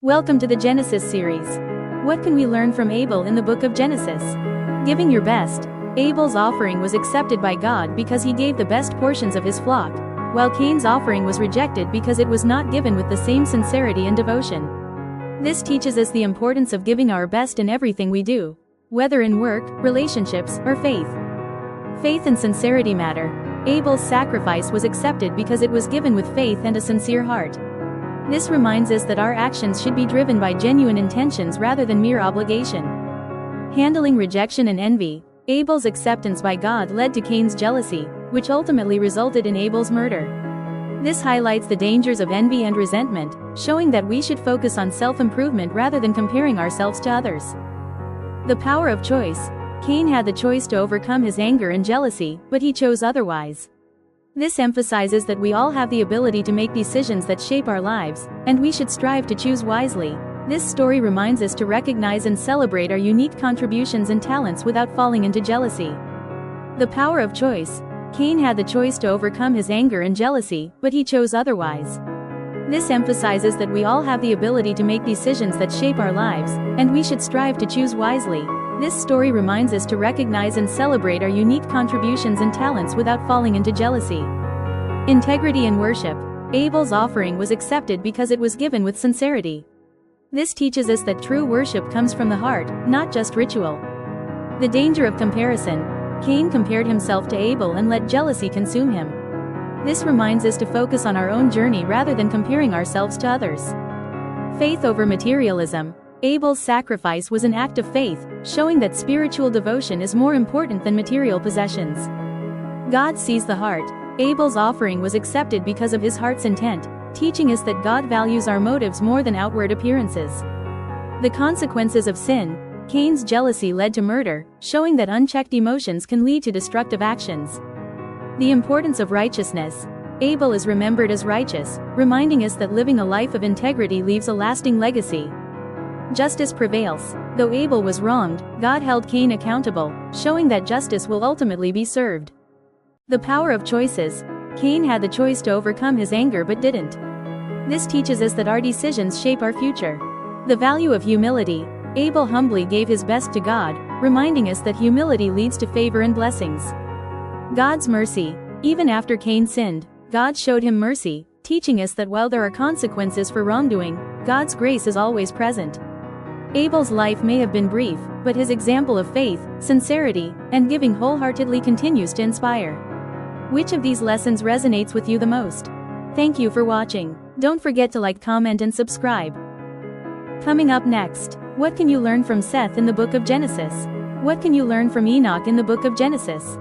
Welcome to the Genesis series. What can we learn from Abel in the book of Genesis? Giving your best. Abel's offering was accepted by God because he gave the best portions of his flock, while Cain's offering was rejected because it was not given with the same sincerity and devotion. This teaches us the importance of giving our best in everything we do, whether in work, relationships, or faith. Faith and sincerity matter. Abel's sacrifice was accepted because it was given with faith and a sincere heart. This reminds us that our actions should be driven by genuine intentions rather than mere obligation. Handling rejection and envy. Abel's acceptance by God led to Cain's jealousy, which ultimately resulted in Abel's murder. This highlights the dangers of envy and resentment, showing that we should focus on self-improvement rather than comparing ourselves to others. The power of choice. Cain had the choice to overcome his anger and jealousy, but he chose otherwise. This emphasizes that we all have the ability to make decisions that shape our lives, and we should strive to choose wisely. This story reminds us to recognize and celebrate our unique contributions and talents without falling into jealousy. The power of choice. Cain had the choice to overcome his anger and jealousy, but he chose otherwise. This emphasizes that we all have the ability to make decisions that shape our lives, and we should strive to choose wisely. This story reminds us to recognize and celebrate our unique contributions and talents without falling into jealousy. Integrity and worship. Abel's offering was accepted because it was given with sincerity. This teaches us that true worship comes from the heart, not just ritual. The danger of comparison. Cain compared himself to Abel and let jealousy consume him. This reminds us to focus on our own journey rather than comparing ourselves to others. Faith over materialism. Abel's sacrifice was an act of faith, showing that spiritual devotion is more important than material possessions. God sees the heart. Abel's offering was accepted because of his heart's intent, teaching us that God values our motives more than outward appearances. The consequences of sin. Cain's jealousy led to murder, showing that unchecked emotions can lead to destructive actions. The importance of righteousness. Abel is remembered as righteous, reminding us that living a life of integrity leaves a lasting legacy. Justice prevails. Though Abel was wronged, God held Cain accountable, showing that justice will ultimately be served. The power of choices. Cain had the choice to overcome his anger but didn't. This teaches us that our decisions shape our future. The value of humility. Abel humbly gave his best to God, reminding us that humility leads to favor and blessings. God's mercy. Even after Cain sinned, God showed him mercy, teaching us that while there are consequences for wrongdoing, God's grace is always present. Abel's life may have been brief, but his example of faith, sincerity, and giving wholeheartedly continues to inspire. Which of these lessons resonates with you the most? Thank you for watching. Don't forget to like, comment, and subscribe. Coming up next, what can you learn from Seth in the book of Genesis? What can you learn from Enoch in the book of Genesis?